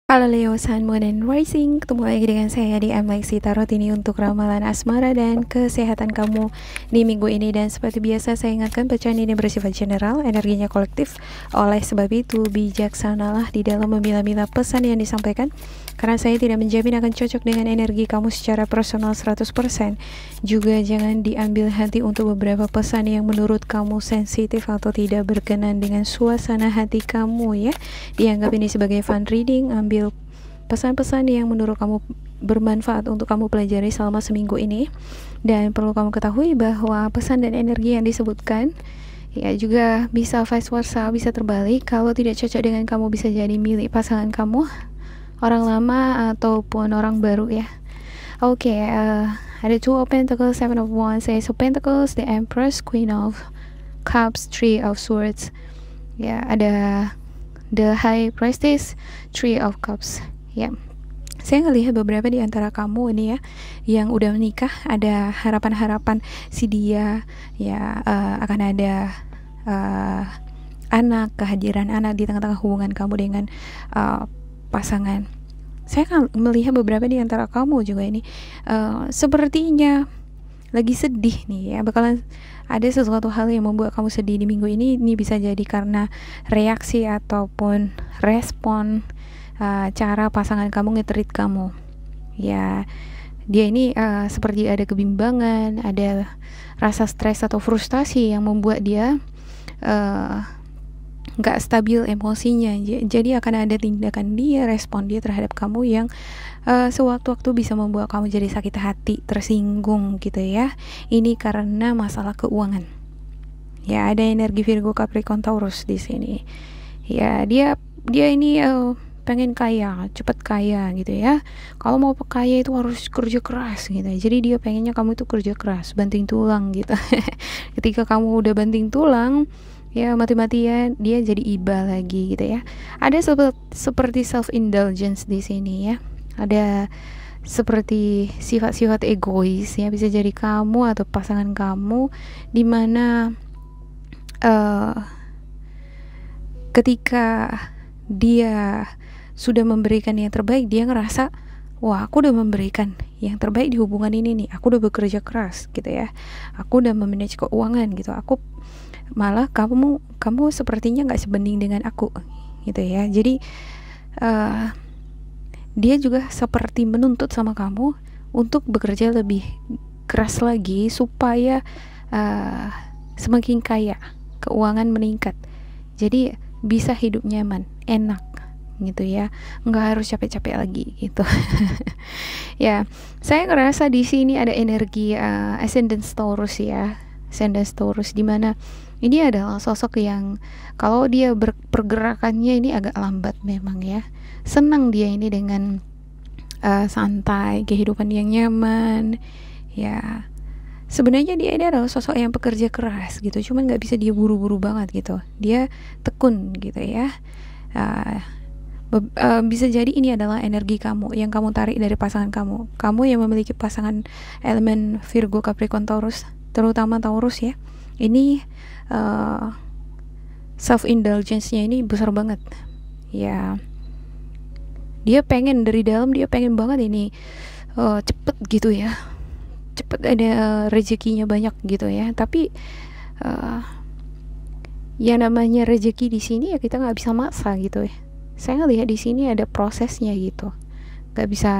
Halo Leo, Sun, Moon, and Rising. Ketemu lagi dengan saya di Lexi Tarot ini untuk ramalan asmara dan kesehatan kamu di minggu ini. Dan seperti biasa saya ingatkan bacaan ini bersifat general, energinya kolektif. Oleh sebab itu bijaksanalah di dalam memilah-milah pesan yang disampaikan, karena saya tidak menjamin akan cocok dengan energi kamu secara personal 100%. Juga jangan diambil hati untuk beberapa pesan yang menurut kamu sensitif atau tidak berkenan dengan suasana hati kamu ya. Dianggap ini sebagai fun reading. Ambil pesan-pesan yang menurut kamu bermanfaat untuk kamu pelajari selama seminggu ini. Dan perlu kamu ketahui bahwa pesan dan energi yang disebutkan ya juga bisa vice versa, bisa terbalik. Kalau tidak cocok dengan kamu, bisa jadi milik pasangan kamu, orang lama ataupun orang baru ya. Oke, ada Two of Pentacles, Seven of Wands, Ace of Pentacles, The Empress, Queen of Cups, Three of Swords. Ya, ada The High Priestess, Three of Cups. Ya, saya ngelihat beberapa di antara kamu ini ya yang udah menikah, ada harapan-harapan si dia ya akan ada anak, kehadiran anak di tengah-tengah hubungan kamu dengan pasangan. Saya kan melihat beberapa di antara kamu juga ini sepertinya lagi sedih nih ya, bakalan ada sesuatu hal yang membuat kamu sedih di minggu ini. Ini bisa jadi karena reaksi ataupun respon cara pasangan kamu nge-treat kamu ya. Dia ini seperti ada kebimbangan, ada rasa stres atau frustasi yang membuat dia nggak stabil emosinya. Jadi akan ada tindakan dia, respon dia terhadap kamu yang sewaktu-waktu bisa membuat kamu jadi sakit hati, tersinggung gitu ya. Ini karena masalah keuangan. Ya, ada energi Virgo, Capricorn, Taurus di sini. Ya, dia ini pengen kaya, cepet kaya gitu ya. Kalau mau kaya itu harus kerja keras gitu. Jadi dia pengennya kamu itu kerja keras, banting tulang gitu. Ketika kamu udah banting tulang, ya mati-matian dia jadi iba lagi gitu ya. Ada seperti self indulgence di sini ya. Ada seperti sifat-sifat egois ya, bisa jadi kamu atau pasangan kamu dimana ketika dia sudah memberikan yang terbaik, dia ngerasa wah, aku udah memberikan yang terbaik di hubungan ini nih, aku udah bekerja keras gitu ya, aku udah memanage keuangan gitu, aku malah kamu sepertinya nggak sebanding dengan aku gitu ya. Jadi dia juga seperti menuntut sama kamu untuk bekerja lebih keras lagi supaya semakin kaya, keuangan meningkat, jadi bisa hidup nyaman, enak gitu ya, nggak harus capek-capek lagi gitu. Ya, saya ngerasa di sini ada energi ascendant Taurus ya, ascendant Taurus, dimana ini adalah sosok yang kalau dia pergerakannya ini agak lambat memang ya. Senang dia ini dengan santai, kehidupan yang nyaman ya. Sebenarnya dia ini adalah sosok yang pekerja keras gitu, cuman nggak bisa dia buru-buru banget gitu, dia tekun gitu ya. Bisa jadi ini adalah energi kamu yang kamu tarik dari pasangan kamu yang memiliki pasangan elemen Virgo, Capricorn, Taurus, terutama Taurus ya. Ini self indulgence-nya ini besar banget ya. Dia pengen dari dalam, dia pengen banget ini cepet gitu ya, cepet ada rezekinya banyak gitu ya. Tapi yang namanya rezeki di sini ya kita nggak bisa maksa gitu ya. Saya ngelihat di sini ada prosesnya gitu, nggak bisa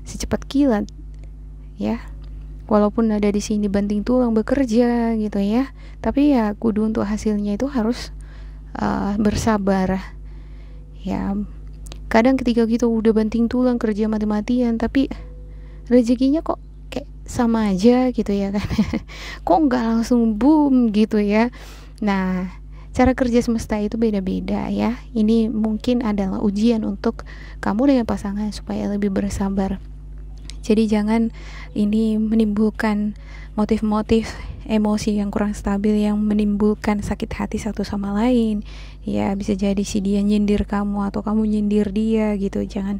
secepat kilat ya. Walaupun ada di sini banting tulang bekerja gitu ya, tapi ya kudu untuk hasilnya itu harus bersabar ya. Kadang ketika kita udah banting tulang kerja mati-matian, tapi rezekinya kok kayak sama aja gitu ya kan. Kok nggak langsung boom gitu ya. Nah, cara kerja semesta itu beda-beda ya. Ini mungkin adalah ujian untuk kamu dengan pasangan supaya lebih bersabar. Jadi jangan ini menimbulkan motif-motif emosi yang kurang stabil yang menimbulkan sakit hati satu sama lain. Ya, bisa jadi si dia nyindir kamu atau kamu nyindir dia gitu. Jangan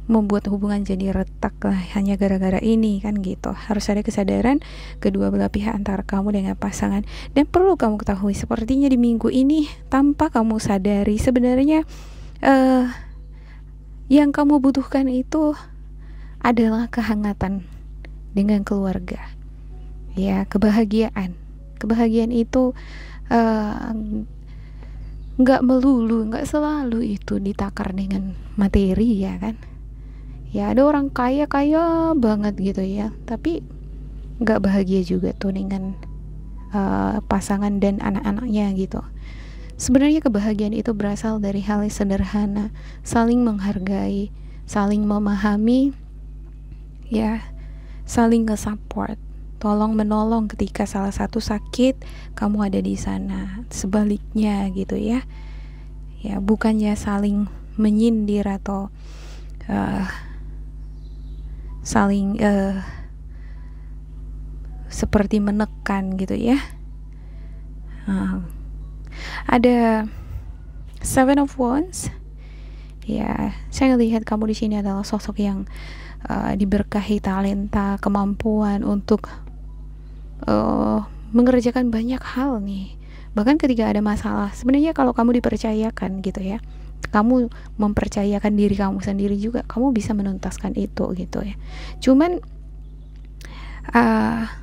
membuat hubungan jadi retak lah hanya gara-gara ini kan gitu. Harus ada kesadaran kedua belah pihak antara kamu dengan pasangan. Dan perlu kamu ketahui, sepertinya di minggu ini tanpa kamu sadari sebenarnya Yang kamu butuhkan itu adalah kehangatan dengan keluarga, ya, kebahagiaan itu uh, nggak selalu itu ditakar dengan materi, ya kan. Ya ada orang kaya banget gitu ya, tapi nggak bahagia juga tuh dengan pasangan dan anak-anaknya gitu. Sebenarnya kebahagiaan itu berasal dari hal yang sederhana, saling menghargai, saling memahami, ya, saling nge-support, tolong menolong ketika salah satu sakit, kamu ada di sana. Sebaliknya gitu ya. Ya, bukannya saling menyindir atau saling seperti menekan gitu ya. Ada Seven of Wands. Ya, saya ngelihat kamu di sini adalah sosok yang diberkahi talenta, kemampuan untuk mengerjakan banyak hal nih. Bahkan ketika ada masalah, sebenarnya kalau kamu dipercayakan gitu ya, kamu mempercayakan diri kamu sendiri juga, kamu bisa menuntaskan itu gitu ya. Cuman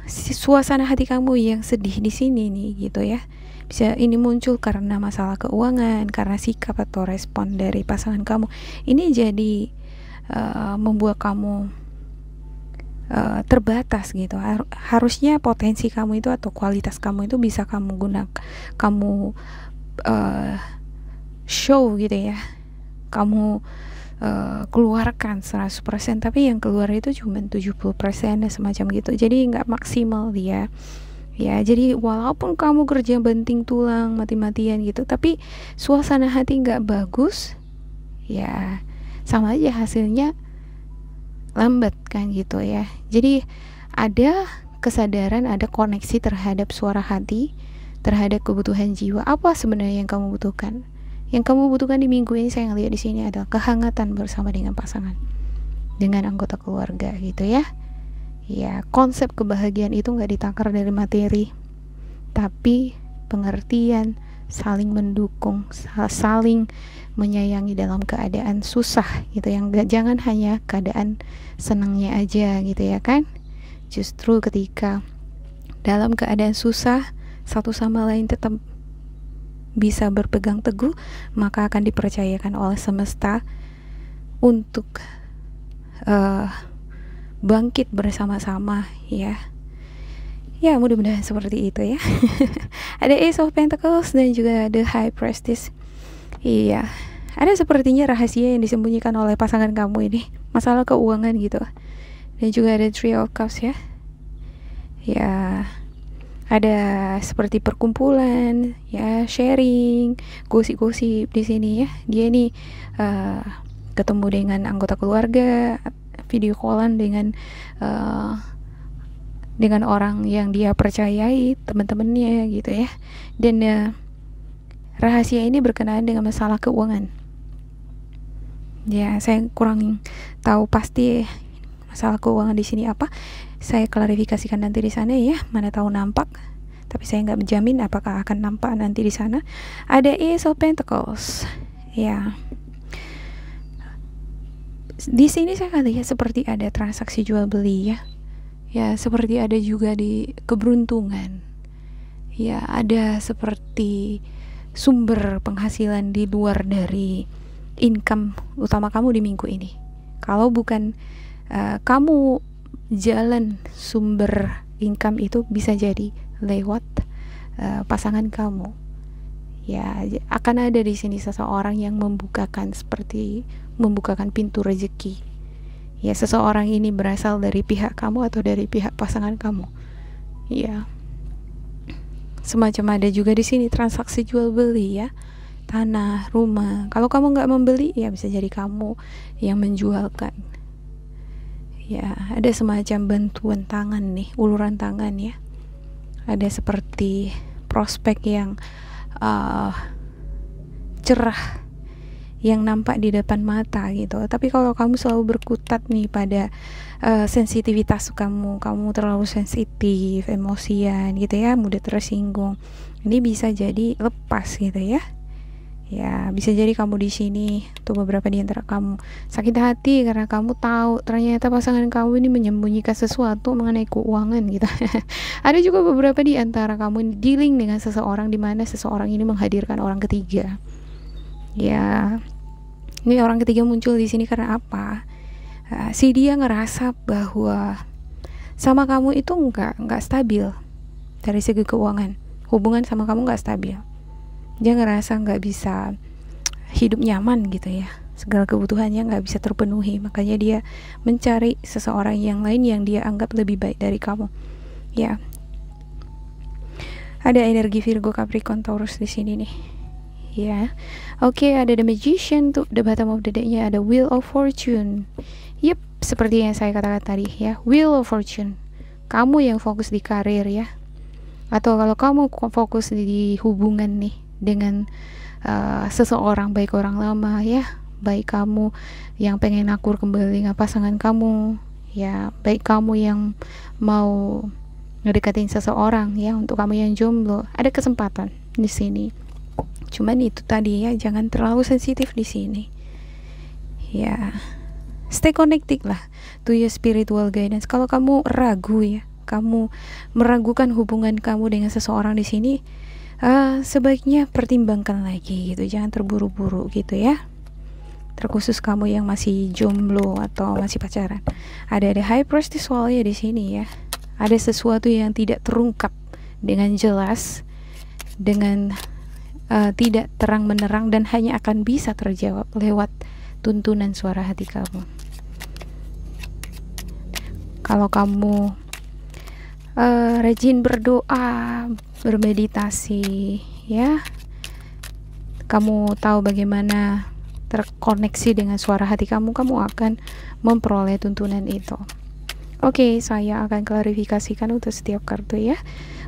suasana hati kamu yang sedih di sini nih gitu ya, bisa ini muncul karena masalah keuangan, karena sikap atau respon dari pasangan kamu. Ini jadi membuat kamu terbatas gitu. Harusnya potensi kamu itu atau kualitas kamu itu bisa kamu gunakan, kamu show gitu ya, kamu keluarkan 100%, tapi yang keluar itu cuma 70% dan semacam gitu. Jadi nggak maksimal dia. Ya, jadi walaupun kamu kerja banting tulang mati-matian gitu, tapi suasana hati nggak bagus, ya sama aja hasilnya lambat kan gitu ya. Jadi ada kesadaran, ada koneksi terhadap suara hati, terhadap kebutuhan jiwa. Apa sebenarnya yang kamu butuhkan? Yang kamu butuhkan di minggu ini, saya ngelihat di sini adalah kehangatan bersama dengan pasangan, dengan anggota keluarga gitu ya. Ya, konsep kebahagiaan itu nggak ditakar dari materi, tapi pengertian, saling mendukung, saling menyayangi dalam keadaan susah gitu. Yang jangan hanya keadaan senangnya aja gitu ya kan. Justru ketika dalam keadaan susah, satu sama lain tetap bisa berpegang teguh, maka akan dipercayakan oleh semesta untuk bangkit bersama-sama ya. Ya, mudah-mudahan seperti itu ya. Ada Ace of Pentacles dan juga ada High Priestess. Iya, ada sepertinya rahasia yang disembunyikan oleh pasangan kamu ini, masalah keuangan gitu. Dan juga ada Three of Cups ya. Ya, ada seperti perkumpulan ya, sharing, gosip-gosip di sini ya. Dia nih ketemu dengan anggota keluarga, video callan dengan orang yang dia percayai, teman-temannya gitu ya. Dan rahasia ini berkenaan dengan masalah keuangan. Ya, saya kurang tahu pasti masalah keuangan di sini apa. Saya klarifikasikan nanti di sana ya, mana tahu nampak. Tapi saya nggak menjamin apakah akan nampak nanti di sana. Ada Ace of Pentacles. Ya. Di sini saya lihat seperti ada transaksi jual beli ya. Ya, seperti ada juga di keberuntungan. Ya, ada seperti sumber penghasilan di luar dari income utama kamu di minggu ini. Kalau bukan kamu jalan sumber income itu bisa jadi lewat pasangan kamu. Ya, akan ada di sini seseorang yang membukakan pintu rezeki. Ya, seseorang ini berasal dari pihak kamu atau dari pihak pasangan kamu. Ya. Semacam ada juga di sini transaksi jual beli ya. Tanah, rumah. Kalau kamu nggak membeli, ya bisa jadi kamu yang menjualkan. Ya, ada semacam bantuan tangan nih, uluran tangan ya. Ada seperti prospek yang cerah yang nampak di depan mata gitu. Tapi kalau kamu selalu berkutat nih pada sensitivitas kamu terlalu sensitif, emosian gitu ya, mudah tersinggung, ini bisa jadi lepas gitu ya. Ya, bisa jadi kamu di sini tuh, beberapa di antara kamu sakit hati karena kamu tahu ternyata pasangan kamu ini menyembunyikan sesuatu mengenai keuangan gitu. Ada juga beberapa di antara kamu dealing dengan seseorang di mana seseorang ini menghadirkan orang ketiga. Ya, ini orang ketiga muncul di sini karena apa? Si dia ngerasa bahwa sama kamu itu nggak stabil dari segi keuangan. Hubungan sama kamu nggak stabil. Dia ngerasa nggak bisa hidup nyaman gitu ya, segala kebutuhannya nggak bisa terpenuhi, makanya dia mencari seseorang yang lain yang dia anggap lebih baik dari kamu. Ya, ada energi Virgo, Capricorn, Taurus di sini nih. Ya, oke, ada the Magician tuh, the bottom of the deck-nya ada Wheel of Fortune. Yep, seperti yang saya katakan tadi ya, Wheel of Fortune. Kamu yang fokus di karir ya, atau kalau kamu fokus di hubungan nih dengan seseorang, baik orang lama ya, baik kamu yang pengen akur kembali dengan pasangan kamu ya, baik kamu yang mau ngedekatin seseorang ya, untuk kamu yang jomblo ada kesempatan di sini. Cuman itu tadi ya, jangan terlalu sensitif di sini ya, stay connected lah to your spiritual guidance. Kalau kamu ragu ya, kamu meragukan hubungan kamu dengan seseorang di sini, sebaiknya pertimbangkan lagi gitu, jangan terburu-buru gitu ya. Terkhusus kamu yang masih jomblo atau masih pacaran, ada High Priestess soalnya di sini ya. Ada sesuatu yang tidak terungkap dengan jelas, dengan tidak terang menerang, dan hanya akan bisa terjawab lewat tuntunan suara hati kamu. Kalau kamu rajin berdoa, bermeditasi ya, kamu tahu bagaimana terkoneksi dengan suara hati kamu, kamu akan memperoleh tuntunan itu. Oke, saya akan klarifikasikan untuk setiap kartu ya.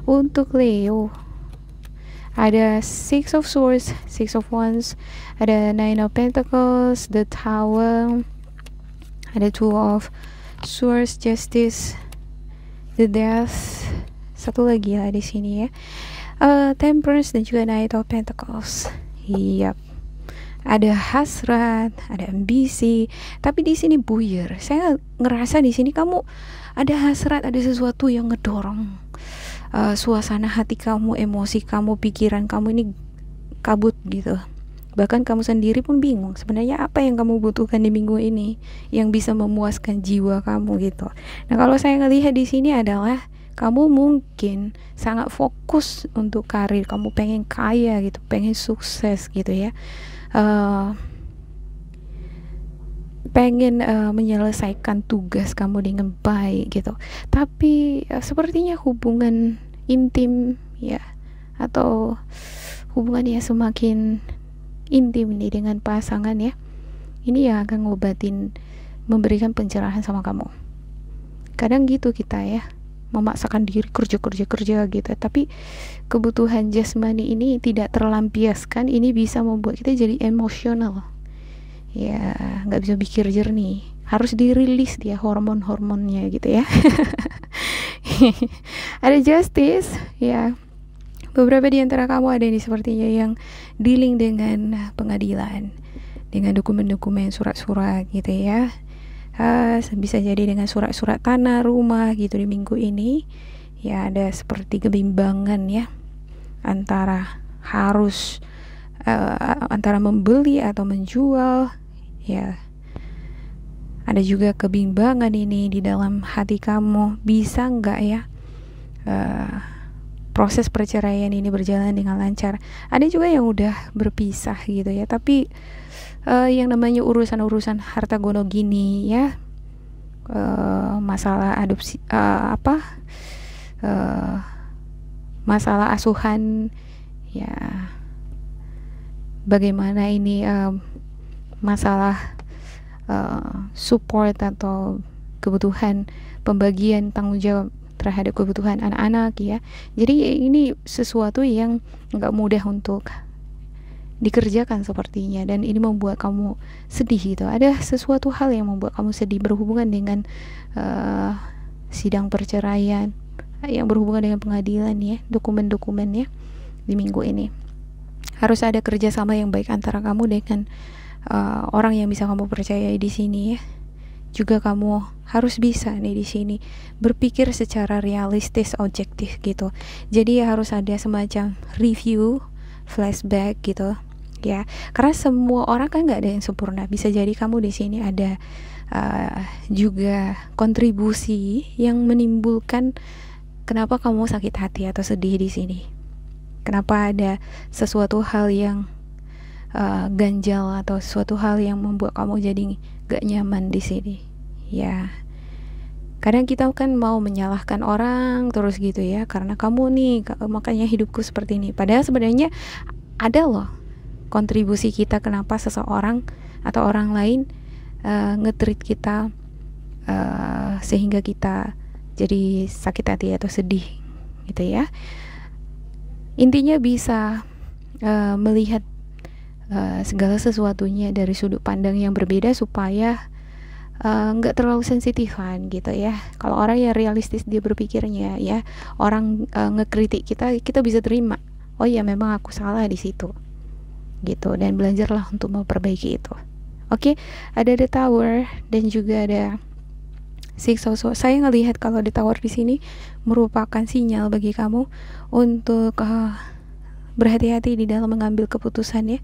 Untuk Leo ada Six of Swords, Six of Wands, ada Nine of Pentacles, the Tower, ada Two of Swords, Justice, the Death, satu lagi lah di sini ya, Temperance, dan juga Knight of Pentacles. Yap, ada hasrat, ada ambisi, tapi di sini buyar. Saya ngerasa di sini kamu ada hasrat, ada sesuatu yang ngedorong suasana hati kamu, emosi kamu, pikiran kamu ini kabut gitu. Bahkan kamu sendiri pun bingung sebenarnya apa yang kamu butuhkan di minggu ini yang bisa memuaskan jiwa kamu gitu. Nah, kalau saya ngelihat di sini adalah kamu mungkin sangat fokus untuk karir, kamu pengen kaya gitu, pengen sukses gitu ya, pengen menyelesaikan tugas kamu dengan baik gitu. Tapi sepertinya hubungan intim ya, atau hubungan yang semakin intim nih dengan pasangan ya, ini yang akan ngobatin, memberikan pencerahan sama kamu. Kadang gitu kita ya, memaksakan diri kerja gitu, tapi kebutuhan jasmani ini tidak terlampiaskan, ini bisa membuat kita jadi emosional ya, nggak bisa pikir jernih, harus dirilis dia hormon-hormonnya gitu ya. Ada Justice ya, beberapa di antara kamu ada ini sepertinya yang dealing dengan pengadilan, dengan dokumen-dokumen, surat-surat gitu ya. Bisa jadi dengan surat-surat tanah, rumah gitu di minggu ini. Ya, ada seperti kebimbangan ya, antara harus antara membeli atau menjual ya. Ada juga kebimbangan ini di dalam hati kamu, bisa nggak ya proses perceraian ini berjalan dengan lancar. Ada juga yang udah berpisah gitu ya, tapi yang namanya urusan-urusan harta gono gini ya, masalah adopsi, masalah asuhan ya, bagaimana ini masalah support atau kebutuhan pembagian tanggung jawab terhadap kebutuhan anak-anak ya. Jadi ini sesuatu yang nggak mudah untuk dikerjakan sepertinya, dan ini membuat kamu sedih gitu. Ada sesuatu hal yang membuat kamu sedih berhubungan dengan sidang perceraian yang berhubungan dengan pengadilan ya, dokumen-dokumennya di minggu ini. Harus ada kerjasama yang baik antara kamu dengan orang yang bisa kamu percayai di sini ya. Juga kamu harus bisa nih di sini berpikir secara realistis, objektif gitu. Jadi harus ada semacam review, flashback gitu ya. Karena semua orang kan nggak ada yang sempurna. Bisa jadi kamu di sini ada juga kontribusi yang menimbulkan kenapa kamu sakit hati atau sedih di sini. Kenapa ada sesuatu hal yang ganjal atau sesuatu hal yang membuat kamu jadi gak nyaman di sini ya. Kadang kita kan mau menyalahkan orang terus gitu ya, karena kamu nih makanya hidupku seperti ini, padahal sebenarnya ada loh kontribusi kita kenapa seseorang atau orang lain nge-treat kita sehingga kita jadi sakit hati atau sedih gitu ya. Intinya bisa melihat segala sesuatunya dari sudut pandang yang berbeda supaya nggak terlalu sensitifan gitu ya. Kalau orang yang realistis dia berpikirnya ya, orang ngekritik kita bisa terima, oh ya memang aku salah di situ gitu, dan belajarlah untuk memperbaiki itu. Oke, ada The Tower dan juga ada Six of Swords. Saya ngelihat kalau The Tower di sini merupakan sinyal bagi kamu untuk berhati-hati di dalam mengambil keputusan ya.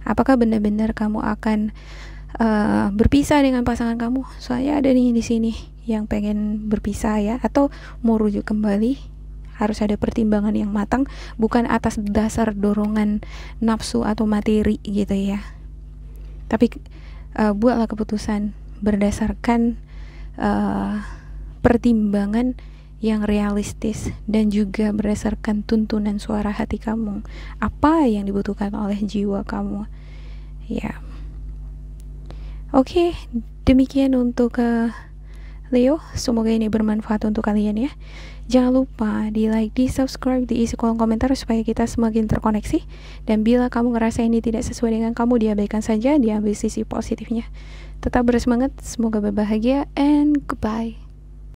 Apakah benar-benar kamu akan berpisah dengan pasangan kamu? Soalnya ada nih di sini yang pengen berpisah ya, atau mau rujuk kembali. Harus ada pertimbangan yang matang, bukan atas dasar dorongan nafsu atau materi gitu ya. Tapi buatlah keputusan berdasarkan pertimbangan yang realistis dan juga berdasarkan tuntunan suara hati kamu. Apa yang dibutuhkan oleh jiwa kamu ya. Oke, demikian untuk Leo. Semoga ini bermanfaat untuk kalian ya. Jangan lupa di like, di subscribe, diisi kolom komentar supaya kita semakin terkoneksi. Dan bila kamu ngerasa ini tidak sesuai dengan kamu, diabaikan saja, diambil sisi positifnya. Tetap bersemangat, semoga berbahagia, and goodbye.